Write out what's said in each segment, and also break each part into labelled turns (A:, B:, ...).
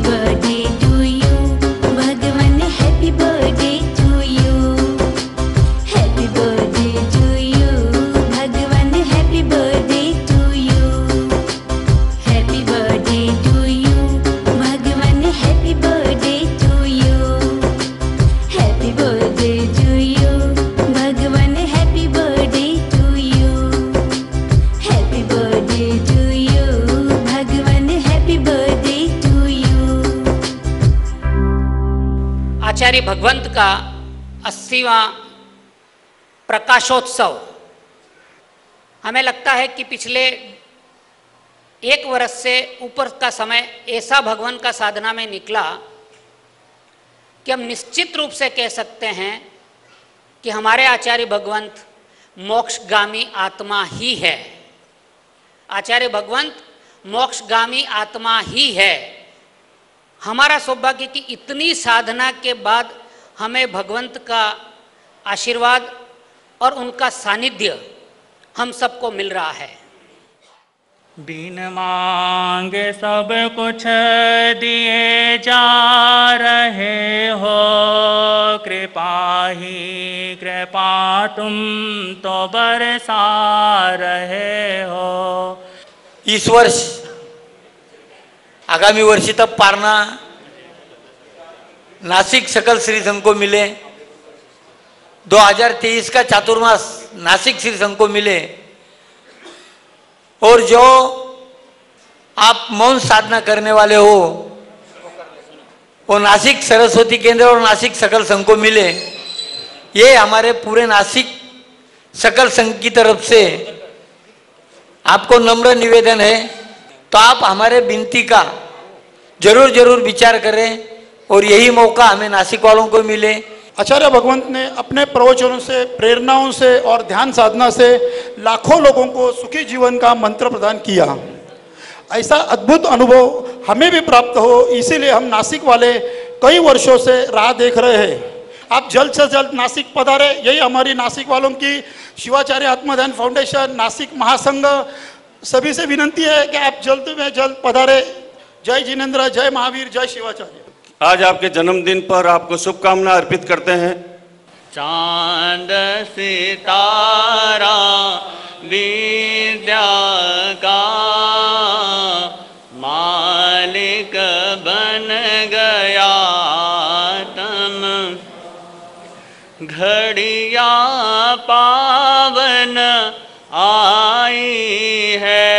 A: Birthday to you भगवान happy birthday to you happy birthday to you भगवान happy birthday to you happy birthday to you भगवान happy birthday to you happy birthday to you भगवान happy birthday to you happy birthday to you भगवान happy birthday to you.
B: आचार्य भगवंत का 80वां प्रकाशोत्सव, हमें लगता है कि पिछले 1 वर्ष से ऊपर का समय ऐसा भगवान का साधना में निकला कि हम निश्चित रूप से कह सकते हैं कि हमारे आचार्य भगवंत मोक्षगामी आत्मा ही है। आचार्य भगवंत मोक्षगामी आत्मा ही है। हमारा सौभाग्य कि इतनी साधना के बाद हमें भगवंत का आशीर्वाद और उनका सानिध्य हम सबको मिल रहा है।
C: बिन मांगे सब कुछ दिए जा रहे हो, कृपा ही कृपा तुम तो बरसा रहे हो।
D: इस वर्ष आगामी वर्षी तब पारना नासिक सकल श्री संघ को मिले, 2023 का चातुर्मास नासिक श्री संघ को मिले, और जो आप मौन साधना करने वाले हो वो नासिक सरस्वती केंद्र और नासिक सकल संघ को मिले। ये हमारे पूरे नासिक सकल संघ की तरफ से आपको नम्र निवेदन है, तो आप हमारे विनती का जरूर विचार करें और यही मौका हमें नासिक वालों को मिले।
E: आचार्य भगवंत ने अपने प्रवचनों से, प्रेरणाओं से और ध्यान साधना से लाखों लोगों को सुखी जीवन का मंत्र प्रदान किया। ऐसा अद्भुत अनुभव हमें भी प्राप्त हो, इसीलिए हम नासिक वाले कई वर्षों से राह देख रहे हैं। आप जल्द से जल्द नासिक पधारे, यही हमारी नासिक वालों की शिवाचार्य आत्मध्यान फाउंडेशन, नासिक महासंघ सभी से विनंती है कि आप जल्द में जल्द पधारे। जय जिनेन्द्र, जय महावीर, जय शिवाचार्य।
F: आज आपके जन्मदिन पर आपको शुभकामना अर्पित करते हैं।
C: चांद सितारा विद्या का मालिक बन गया तम, घड़िया पावन आई है,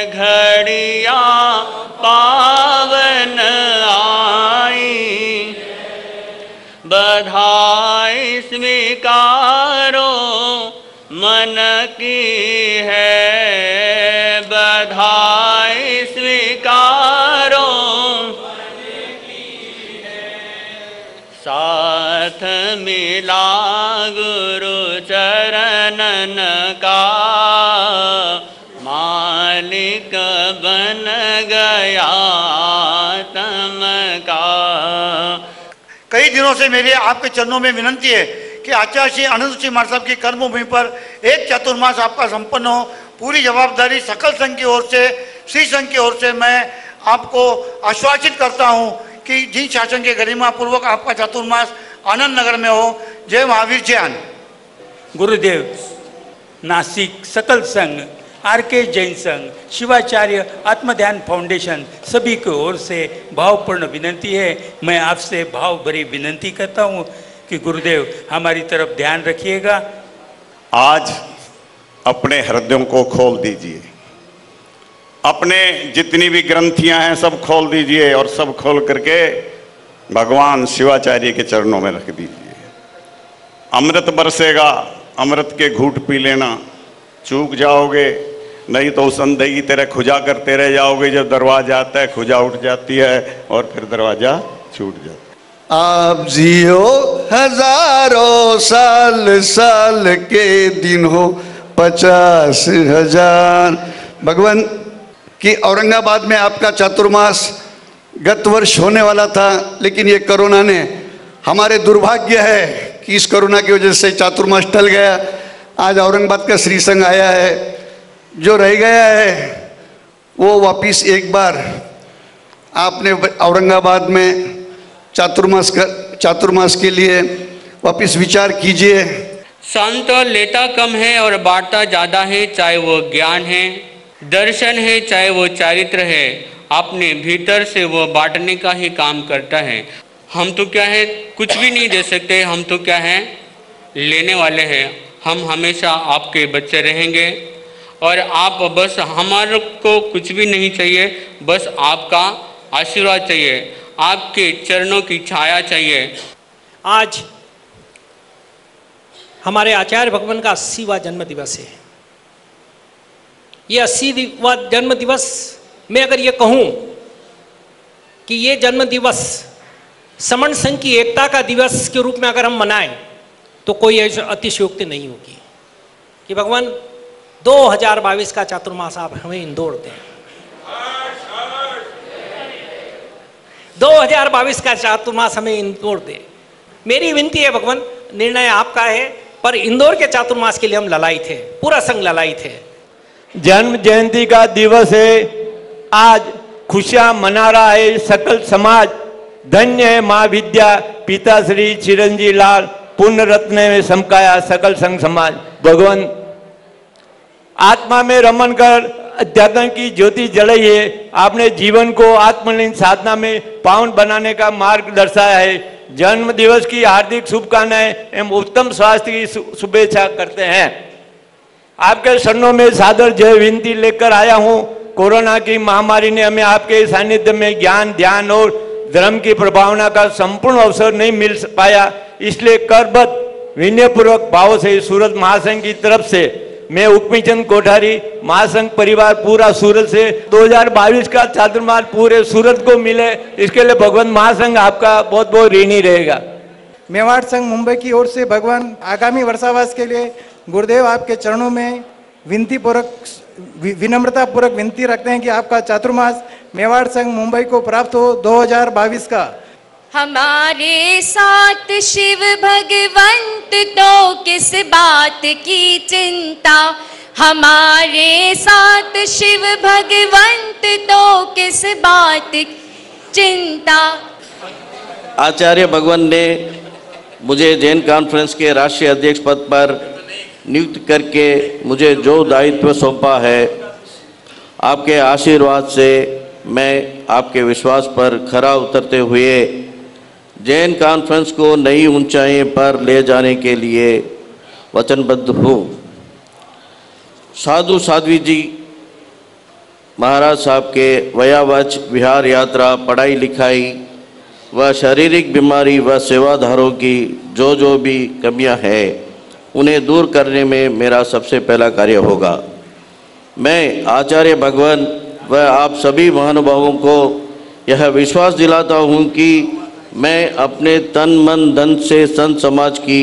C: घड़िया पावन आई, बधाई स्वीकारो मन की है, बधाई स्वीकारो साथ मिला गुरु चरणन का, मालिक बन गया तम का।
G: कई दिनों से मेरी आपके चरणों में विनंती है कि आचार्य श्री अनंत सिंह महाराज साहब की कर्मभूमि पर एक चातुर्मास आपका संपन्न हो। पूरी जवाबदारी सकल संघ की ओर से, श्री संघ की ओर से मैं आपको आश्वासित करता हूं कि जिन शासन के गरिमा पूर्वक आपका चातुर्मास आनंद नगर में हो। जय महावीर, जय आनंद।
H: गुरुदेव, नासिक सकल संघ, आरके जैन संघ, शिवाचार्य आत्मध्यान फाउंडेशन सभी की ओर से भावपूर्ण विनंती है। मैं आपसे भाव भरी विनंती करता हूँ कि गुरुदेव हमारी तरफ ध्यान रखिएगा।
F: आज अपने हृदयों को खोल दीजिए, अपने जितनी भी ग्रंथियां हैं सब खोल दीजिए और सब खोल करके भगवान शिवाचार्य के चरणों में रख दीजिए। अमृत बरसेगा, अमृत के घूंट पी लेना, चूक जाओगे नहीं तो उस अंधे की तरह खुजा करते रह जाओगे। जब दरवाजा आता है खुजा उठ जाती है और फिर दरवाजा छूट जाता है।
I: आप जियो हजारों साल, साल के दिन हो 50,000। भगवान कि औरंगाबाद में आपका चातुर्मास गत वर्ष होने वाला था, लेकिन ये कोरोना ने, हमारे दुर्भाग्य है कि इस कोरोना की वजह से चातुर्मास टल गया। आज औरंगाबाद का श्री संघ आया है, जो रह गया है वो वापिस एक बार आपने औरंगाबाद में चातुर्मास के लिए वापस विचार कीजिए।
C: संत लेता कम है और बांटता ज़्यादा है, चाहे वो ज्ञान है, दर्शन है, चाहे वो चारित्र है, अपने भीतर से वो बांटने का ही काम करता है। हम तो क्या है, कुछ भी नहीं दे सकते, हम तो क्या है, लेने वाले हैं। हम हमेशा आपके बच्चे रहेंगे और आप बस, हमारे को कुछ भी नहीं चाहिए, बस आपका आशीर्वाद चाहिए, आपके चरणों की छाया चाहिए।
J: आज हमारे आचार्य भगवान का 80वां जन्म दिवस है। ये 80वां जन्म दिवस में अगर ये कहूँ कि ये जन्म दिवस समण संघ की एकता का दिवस के रूप में अगर हम मनाएं तो कोई ऐसी अतिशयोक्ति नहीं होगी कि भगवान 2022 का चातुर्मास आप हमें इंदौर दें। 2022 का चातुर्मास हमें इंदौर दें। मेरी विनती है भगवान, निर्णय आपका है, पर इंदौर के चातुर्मास के लिए हम ललायित थे, पूरा संघ ललायित है।
K: जन्म जयंती का दिवस है, आज खुशियां मना रहा है सकल समाज। धन्य है माँ विद्या, पिता श्री चिरंजी लाल, पुण्य रत्न में समकाया सकल संघ समाज। भगवान आत्मा में रमन कर अध्यात्म की ज्योति जलाई है। आपने जीवन को आत्मलीन साधना में पावन बनाने का मार्ग दर्शाया है। जन्म दिवस की हार्दिक शुभकामनाएं एवं उत्तम स्वास्थ्य की शुभेच्छा करते हैं। आपके शरणों में सादर जय विनती लेकर आया हूं। कोरोना की महामारी ने हमें आपके सानिध्य में ज्ञान, ध्यान और धर्म की प्रभावना का संपूर्ण अवसर नहीं मिल पाया, इसलिए करबद्ध विनयपूर्वक भाव से सूरत महासंघ की तरफ से मैं उकमीचंद कोठारी, महासंघ परिवार पूरा सूरत से 2022 का चातुर्मास पूरे सूरत को मिले, इसके लिए भगवान महासंघ आपका बहुत बहुत ऋणी रहेगा।
L: मेवाड़ संघ मुंबई की ओर से भगवान आगामी वर्षावास के लिए गुरुदेव आपके चरणों में विनती पूर्वक, विनम्रता पूर्वक विनती रखते हैं कि आपका चातुर्मास मेवाड़ संघ मुंबई को प्राप्त हो 2022 का।
A: हमारे साथ शिव भगवंत तो किस बात की चिंता, हमारे साथ शिव भगवंत तो किस बात की चिंता।
M: आचार्य भगवान ने मुझे जैन कॉन्फ्रेंस के राष्ट्रीय अध्यक्ष पद पर नियुक्त करके मुझे जो दायित्व सौंपा है, आपके आशीर्वाद से मैं आपके विश्वास पर खरा उतरते हुए जैन कॉन्फ्रेंस को नई ऊंचाई पर ले जाने के लिए वचनबद्ध हूँ। साधु साध्वी जी महाराज साहब के वयावच विहार यात्रा, पढ़ाई लिखाई व शारीरिक बीमारी व सेवाधारों की जो भी कमियां हैं, उन्हें दूर करने में मेरा सबसे पहला कार्य होगा। मैं आचार्य भगवान व आप सभी महानुभावों को यह विश्वास दिलाता हूँ कि मैं अपने तन मन धन से संत समाज की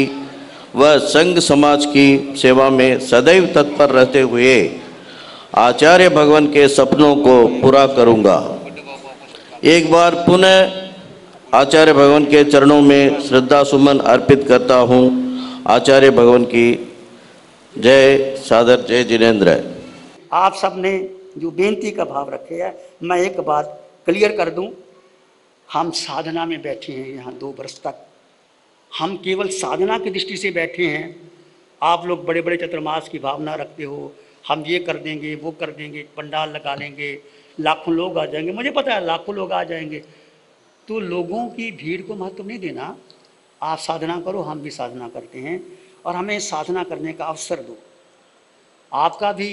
M: व संघ समाज की सेवा में सदैव तत्पर रहते हुए आचार्य भगवान के सपनों को पूरा करूँगा। एक बार पुनः आचार्य भगवान के चरणों में श्रद्धा सुमन अर्पित करता हूँ। आचार्य भगवान की जय। सादर जय जिनेन्द्र।
N: आप सबने जो बेनती का भाव रखे है, मैं एक बात क्लियर कर दूं, हम साधना में बैठे हैं यहाँ 2 वर्ष तक, हम केवल साधना की दृष्टि से बैठे हैं। आप लोग बड़े बड़े चतुर्मास की भावना रखते हो, हम ये कर देंगे, वो कर देंगे, पंडाल लगा लेंगे, लाखों लोग आ जाएंगे। मुझे पता है लाखों लोग आ जाएंगे, तो लोगों की भीड़ को महत्व नहीं देना। आप साधना करो, हम भी साधना करते हैं, और हमें साधना करने का अवसर दो। आपका भी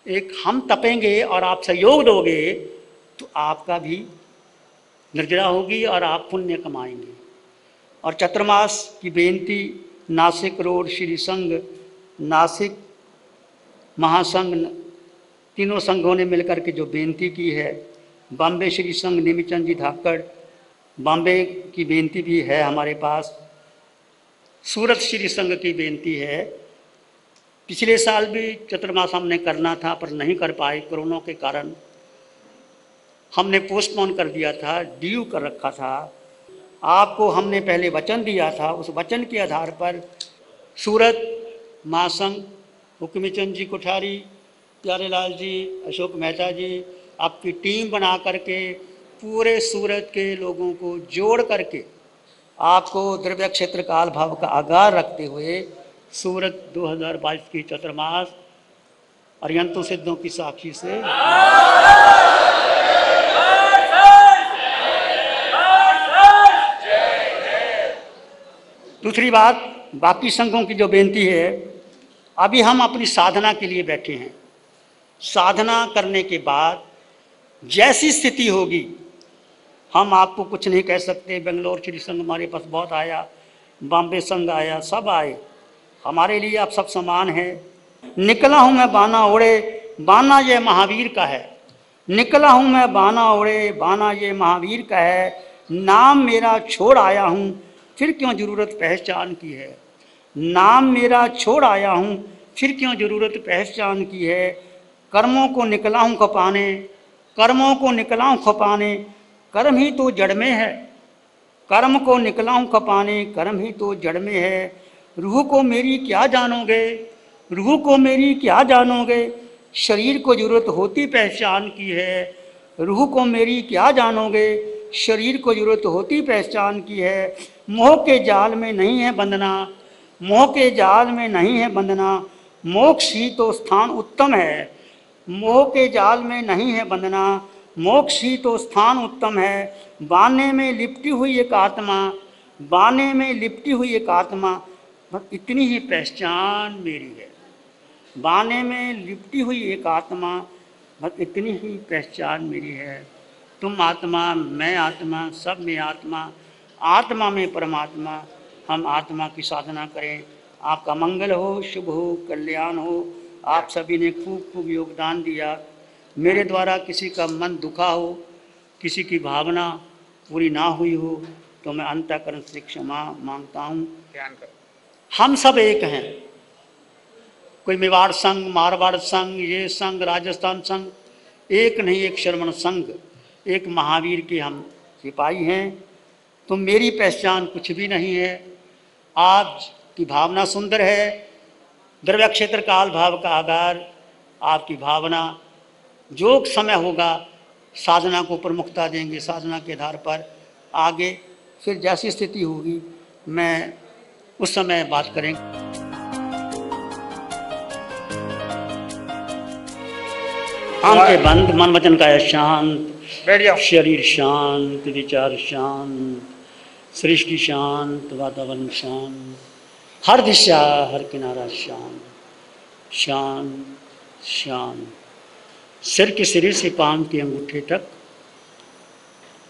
N: एक, हम तपेंगे और आप सहयोग दोगे तो आपका भी निर्जरा होगी और आप पुण्य कमाएंगे। और चतुर्मास की बेनती नासिक रोड श्री संघ, नासिक महासंघ, तीनों संघों ने मिलकर के जो बेनती की है, बॉम्बे श्री संघ निमिचंद जी धाकड़, बॉम्बे की बेनती भी है हमारे पास, सूरत श्री संघ की बेनती है। पिछले साल भी चतुर्मास हमने करना था पर नहीं कर पाए, कोरोना के कारण हमने पोस्टपोन कर दिया था, ड्यू कर रखा था। आपको हमने पहले वचन दिया था, उस वचन के आधार पर सूरत महासंघ हुक्मीचंद जी कोठारी, प्यारेलाल जी, अशोक मेहता जी, आपकी टीम बना करके पूरे सूरत के लोगों को जोड़ करके आपको द्रव्य क्षेत्र काल भाव का आगार रखते हुए सूरत 2022 की चतुर्मास अर्यंतों सिद्धों की साक्षी से दूसरी बात, बाकी संघों की जो बेनती है, अभी हम अपनी साधना के लिए बैठे हैं। साधना करने के बाद जैसी स्थिति होगी, हम आपको कुछ नहीं कह सकते। बेंगलोर श्री संघ हमारे पास बहुत आया, बॉम्बे संघ आया, सब आए, हमारे लिए आप सब समान हैं। निकला हूँ मैं बाना ओढ़े, बाना ये महावीर का है। निकला हूँ मैं बाना ओढ़े, बाना ये महावीर का है। नाम मेरा छोड़ आया हूँ, फिर क्यों जरूरत पहचान की है। नाम मेरा छोड़ आया हूँ, फिर क्यों जरूरत पहचान की है। कर्मों को निकला हूँ खपाने, कर्मों को निकला हूँ खपाने, कर्म ही तो जड़ में है। कर्म को निकला हूँ खपाने, कर्म ही तो जड़ में है। रूह को मेरी क्या जानोगे, रूह को मेरी क्या जानोगे। शरीर को जरूरत होती पहचान की है। रूह को मेरी क्या जानोगे, शरीर को जरूरत होती पहचान की है। मोह के जाल में नहीं है बंधना, मोह के जाल में नहीं है बंधना। मोक्ष ही तो स्थान उत्तम है। मोह के जाल में नहीं है बंधना, मोक्ष ही तो स्थान उत्तम है। बाने में लिपटी हुई एक आत्मा, बाने में लिपटी हुई एक आत्मा, बस इतनी ही पहचान मेरी है। बाने में लिपटी हुई एक आत्मा, बस इतनी ही पहचान मेरी है। तुम आत्मा, मैं आत्मा, सब में आत्मा, आत्मा में परमात्मा। हम आत्मा की साधना करें। आपका मंगल हो, शुभ हो, कल्याण हो। आप सभी ने खूब खूब योगदान दिया। मेरे द्वारा किसी का मन दुखा हो, किसी की भावना पूरी ना हुई हो, तो मैं अंतःकरण से क्षमा मांगता हूँ। हम सब एक हैं। कोई मेवाड़ संघ, मारवाड़ संघ, ये संघ, राजस्थान संघ, एक नहीं, एक श्रमण संघ, एक महावीर के हम सिपाही हैं। तो मेरी पहचान कुछ भी नहीं है। आज की भावना सुंदर है। द्रव्य क्षेत्र काल भाव का आगार, आपकी भावना, जो समय होगा साधना को प्रमुखता देंगे। साधना के आधार पर आगे फिर जैसी स्थिति होगी मैं उस समय बात करेंगे। आंखें बंद, मन वचन काया शांत, शरीर शांत, विचार शांत, सृष्टि शांत, वातावरण शांत, हर दिशा हर किनारा शांत शांत शांत। सिर के सिरे से पांव के अंगूठे तक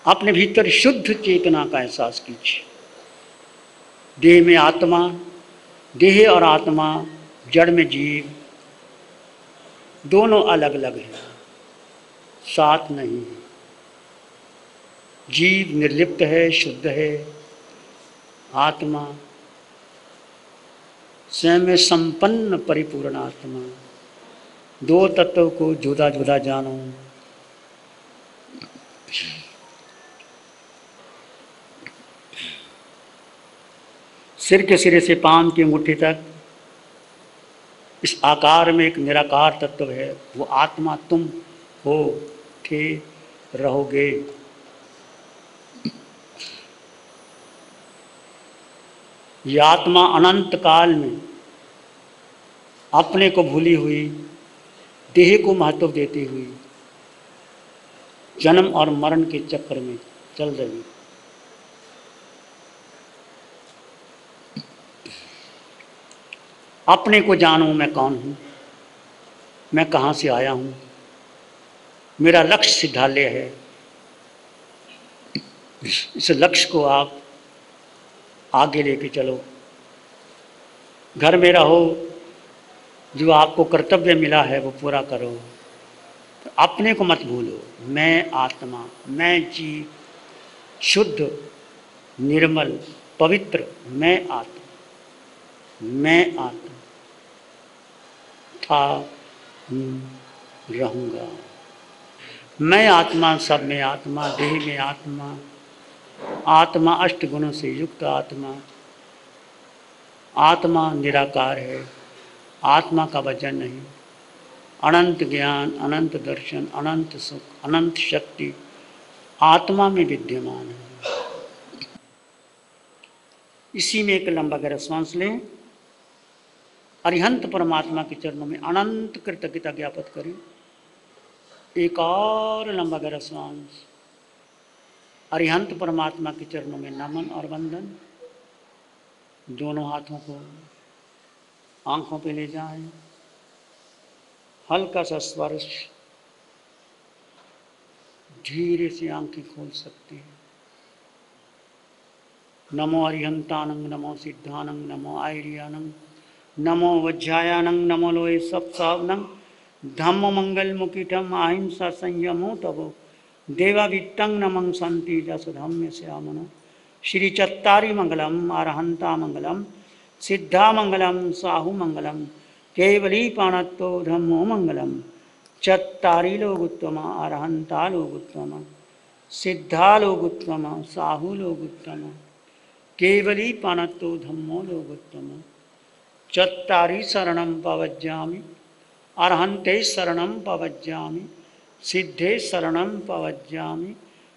N: अपने भीतर शुद्ध चेतना का एहसास कीजिए। देह में आत्मा, देह और आत्मा, जड़ में जीव, दोनों अलग अलग हैं, साथ नहीं है। जीव निर्लिप्त है, शुद्ध है। आत्मा स्वयं में संपन्न परिपूर्ण आत्मा। दो तत्व को जुदा जुदा जानो। सिर के सिरे से पांव की अंगूठी तक इस आकार में एक निराकार तत्व है। वो आत्मा तुम हो, थे, रहोगे। ये आत्मा अनंत काल में अपने को भूली हुई, देह को महत्व देती हुई जन्म और मरण के चक्कर में चल रही। अपने को जानो, मैं कौन हूँ, मैं कहाँ से आया हूँ, मेरा लक्ष्य सिद्धालय है। इस लक्ष्य को आप आगे लेके चलो। घर में रहो, जो आपको कर्तव्य मिला है वो पूरा करो। तो अपने को मत भूलो। मैं आत्मा, मैं जीव, शुद्ध, निर्मल, पवित्र, मैं आत्मा, मैं आत्मा था, रहूँगा। मैं आत्मा, सब में आत्मा, देह में आत्मा, आत्मा अष्ट गुणों से युक्त आत्मा। आत्मा निराकार है, आत्मा का वजन नहीं। अनंत ज्ञान, अनंत दर्शन, अनंत सुख, अनंत शक्ति, आत्मा में विद्यमान है। इसी में एक लंबा गहरा श्वास लें, अरिहंत परमात्मा के चरणों में अनंत कृतज्ञता ज्ञापित करें। एक और लंबा गहरा श्वास, अरिहंत परमात्मा के चरणों में नमन और वंदन। दोनों हाथों को आंखों पे ले जाएं, हल्का सा स्पर्श, धीरे से आंखें खोल सकते हैं। नमो अरिहंतानंग, नमो सिद्धानंग, नमो आयरियानंग, नमो वज्रायानंग, नमो लोए सब सावनंग, धम्म मंगल मुकिटम अहिंसा संयमो तबो देवावित्तं नमं संति जस धम्म श्यामनो। श्री चत्तारी मंगलम, अरहंता मंगलम, सिद्धा मंगलम, साहु मंगलम, केवली पाणत्तो धम्मो मंगलम। चत्तारी लोग उत्तम, अरहंता लोग उत्तम, सिद्धा लोग उत्तम, साहु लोग उत्तम, केवली पाणत्तो धम्मो लोग उत्तम। चत्तारी शरणं पवज्जामि, अरहंते शरणं पवज्जामि, सिद्धे शरणं पवज्जामि,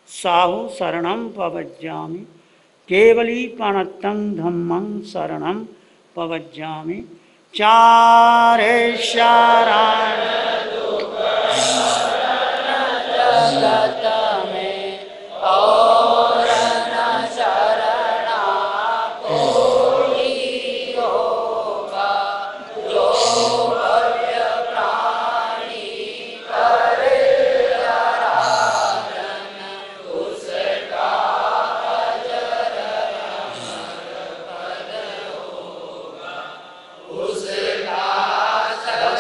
N: साहु शरणं पवज्जामि, केवली पाणत्तं धम्मं शरणं पवज्जामि। चारे शरण जगत में और न शरणा कोई होगा, जो भव्य प्राणी करे आराधन, उसका अजर अमर पद होगा, उसका सदा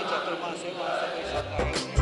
N: चतुर्मास से